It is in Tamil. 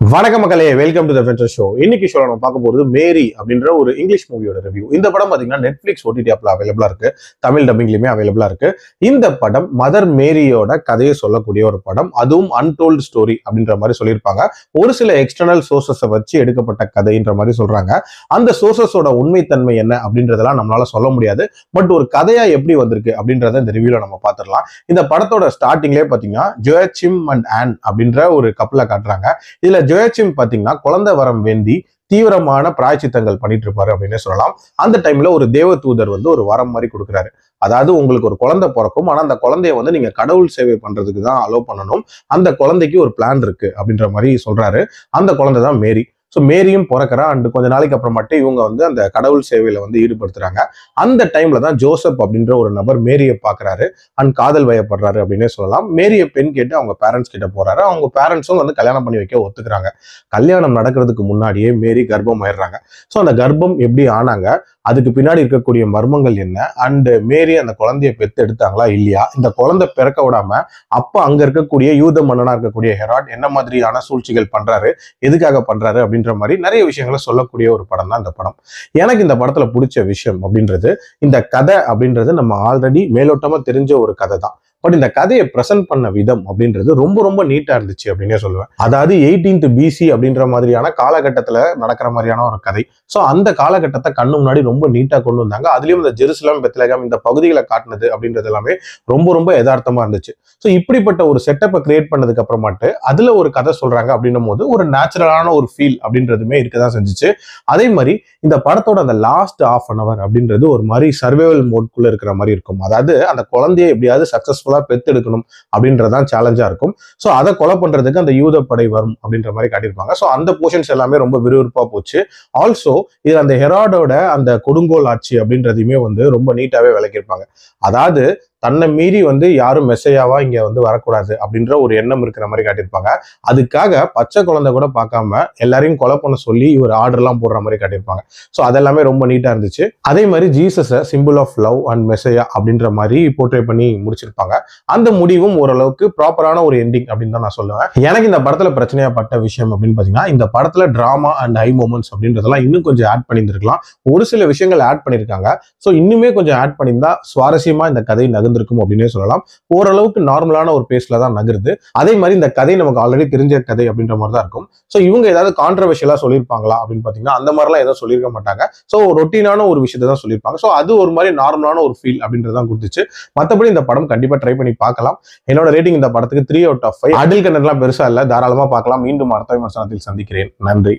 வணக்கம் மக்களே, welcome to the venture show. இன்னைக்கு ஷோல நம்ம பார்க்க போறது மேரி அப்படின்ற ஒரு இங்கிலீஷ் மூவியோட ரிவ்யூ. இந்த படம் பாத்தீங்கன்னா நெட்ஃபிளிக்ஸ் OTT ஆப்ல அவைலபிளா இருக்கு, தமிழ் டப்பிங்லயுமே அவைலபிளா இருக்கு. இந்த படம் மதர் மேரியோட கதையை சொல்லக்கூடிய ஒரு படம், அதுவும் அன்டோல்டு ஸ்டோரி அப்படின்ற மாதிரி சொல்லியிருப்பாங்க. ஒரு சில எக்ஸ்டர்னல் சோர்சஸை வச்சு எடுக்கப்பட்ட கதைன்ற மாதிரி சொல்றாங்க. அந்த சோர்சஸோட உண்மைத்தன்மை என்ன அப்படின்றதெல்லாம் நம்மளால சொல்ல முடியாது. பட் ஒரு கதையா எப்படி வந்திருக்கு அப்படின்றத இந்த ரிவ்யூல நம்ம பார்த்துடலாம். இந்த படத்தோட ஸ்டார்டிங்லேயே பாத்தீங்கன்னா ஜோயாச்சிம் அண்ட் ஆன் அப்படின்ற ஒரு கப்பலை காட்டுறாங்க. இதுல ஜோயாச்சிம் பாத்தீங்கன்னா குழந்தை வரம் வேண்டி தீவிரமான பிராய்ச்சித்தங்கள் பண்ணிட்டு இருப்பாரு அப்படின்னு சொல்லலாம். அந்த டைம்ல ஒரு தேவ தூதர் ஒரு வரம் மாதிரி கொடுக்குறாரு. அதாவது உங்களுக்கு ஒரு குழந்தை பிறக்கும், ஆனா அந்த குழந்தைய நீங்க கடவுள் சேவை பண்றதுக்கு தான் அலோவ் பண்ணணும். அந்த குழந்தைக்கு ஒரு பிளான் இருக்கு அப்படின்ற மாதிரி சொல்றாரு. அந்த குழந்தை தான் மேரி. ஸோ மேரியும் பிறக்கிறா. அண்ட் கொஞ்ச நாளைக்கு அப்புறமேட்டு இவங்க அந்த கடவுள் சேவையில ஈடுபடுத்துறாங்க. அந்த டைம்ல தான் ஜோசப் அப்படின்ற ஒரு நபர் மேரியை பாக்குறாரு அண்ட் காதல் வயப்படுறாரு அப்படின்னே சொல்லலாம். மேரியை பெண் கேட்டு அவங்க பேரண்ட்ஸ் கிட்ட போறாரு. அவங்க பேரண்ட்ஸும் கல்யாணம் பண்ணி வைக்க ஒத்துக்கிறாங்க. கல்யாணம் நடக்கிறதுக்கு முன்னாடியே மேரி கர்ப்பம் ஆயிடுறாங்க. ஸோ அந்த கர்ப்பம் எப்படி ஆனாங்க, அதுக்கு பின்னாடி இருக்கக்கூடிய மர்மங்கள் என்ன, அண்ட் மேரி அந்த குழந்தைய பெத்து எடுத்தாங்களா இல்லையா, இந்த குழந்தை பிறக்க விடாம அப்ப அங்க இருக்கக்கூடிய யூத மன்னனா இருக்கக்கூடிய ஹெராட் என்ன மாதிரியான சூழ்ச்சிகள் பண்றாரு, எதுக்காக பண்றாரு அப்படின்ற மாதிரி நிறைய விஷயங்களை சொல்லக்கூடிய ஒரு படம் தான் இந்த படம். எனக்கு இந்த படத்துல பிடிச்ச விஷயம் அப்படின்றது, இந்த கதை அப்படின்றது நம்ம ஆல்ரெடி மேலோட்டமா தெரிஞ்ச ஒரு கதை தான். பட் இந்த கதையை பிரசன்ட் பண்ண விதம் அப்படின்றது ரொம்ப ரொம்ப நீட்டா இருந்துச்சு அப்படின்னே சொல்லுவேன். அதாவது 18th BC அப்படின்ற மாதிரியான காலகட்டத்துல நடக்கிற மாதிரியான ஒரு கதை. ஸோ அந்த காலகட்டத்தை கண்ணு முன்னாடி ரொம்ப நீட்டா கொண்டு வந்தாங்க. அதுலயும் இந்த ஜெருசலம், பெத்லகேம் இந்த பகுதிகளை காட்டினது அப்படின்றது எல்லாமே ரொம்ப ரொம்ப யதார்த்தமா இருந்துச்சு. ஸோ இப்படிப்பட்ட ஒரு செட்டப்பை கிரியேட் பண்ணதுக்கு அப்புறமாட்டு அதுல ஒரு கதை சொல்றாங்க அப்படின்னும் போது ஒரு நேச்சுரலான ஒரு ஃபீல் அப்படின்றதுமே இருக்கதான் செஞ்சுச்சு. அதே மாதிரி இந்த படத்தோட அந்த லாஸ்ட் ½ அப்படின்றது ஒரு மாதிரி சர்வைவல் மோட்குள்ள இருக்கிற மாதிரி இருக்கும். அதாவது அந்த குழந்தைய எப்படியாவது சக்சஸ்ஃபுல்லா பெத்தெடுக்கணும் அப்படின்றதான் சேலஞ்சா இருக்கும். ஸோ அதை கொலை பண்றதுக்கு அந்த யூத படை வரும் அப்படின்ற மாதிரி காட்டியிருப்பாங்க. ஸோ அந்த போர்ஷன்ஸ் எல்லாமே ரொம்ப விறுவிறுப்பா போச்சு. ஆல்சோ இது அந்த ஹெராடோட அந்த கொடுங்கோல் ஆட்சி அப்படின்றதையுமே ரொம்ப நீட்டாவே விளக்கியிருப்பாங்க. அதாவது தன்னை மீறி யாரும் மெசையாவா இங்க வரக்கூடாது அப்படின்ற ஒரு எண்ணம் இருக்கிற மாதிரி காட்டியிருப்பாங்க. அதுக்காக பச்சை குழந்தை கூட பார்க்காம எல்லாரையும் கொலை பண்ண சொல்லி இவர் ஆர்டர் எல்லாம் போடுற மாதிரி காட்டியிருப்பாங்க. ஸோ அதெல்லாமே ரொம்ப நீட்டா இருந்துச்சு. அதே மாதிரி ஜீசஸை symbol of love and Messiah அப்படின்ற மாதிரி போர்ட்ரே பண்ணி முடிச்சிருப்பாங்க. அந்த முடிவும் ஓரளவுக்கு ப்ராப்பரான ஒரு எண்டிங் அப்படின்னு தான் நான் சொல்லுவேன். எனக்கு இந்த படத்துல பிரச்சனையா பட்ட விஷயம் அப்படின்னு பாத்தீங்கன்னா, இந்த படத்துல டிராமா அண்ட் ஹை மொமெண்ட்ஸ் அப்படின்றதெல்லாம் இன்னும் கொஞ்சம் ஆட் பண்ணியிருந்திருக்கலாம். ஒரு சில விஷயங்கள் ஆட் பண்ணியிருக்காங்க. ஸோ இன்னுமே கொஞ்சம் ஆட் பண்ணியிருந்தா சுவாரஸ்யமா இந்த கதை நகர்ந்திருக்கும் அப்படின்னே சொல்லலாம். ஓரளவுக்கு நார்மலான ஒரு பேஸ்ல தான் நகருது. அதே மாதிரி இந்த கதை நமக்கு ஆல்ரெடி தெரிஞ்ச கதை அப்படின்ற மாதிரி தான் இருக்கும். ஸோ இவங்க ஏதாவது கான்ட்ரவர்ஷியலா சொல்லியிருப்பாங்களா அப்படின்னு பாத்தீங்கன்னா அந்த மாதிரிலாம் எதுவும் சொல்லியிருக்க மாட்டாங்க. ஸோ ரொட்டீனான ஒரு விஷயத்தை தான் சொல்லியிருப்பாங்க. ஸோ அது ஒரு மாதிரி நார்மலான ஒரு ஃபீல் அப்படின்றதான் கொடுத்துச்சு. மற்றபடி இந்த படம் கண்டிப்பா ட்ரை பண்ணி பார்க்கலாம். என்னோட ரேட்டிங் இந்த படத்துக்கு 3/5. அடல் கண்டென்ட்லாம் பெருசா இல்ல, தாராளமா பார்க்கலாம். மீண்டும் அடுத்த விமர்சனத்தில் சந்திக்கிறேன். நன்றி.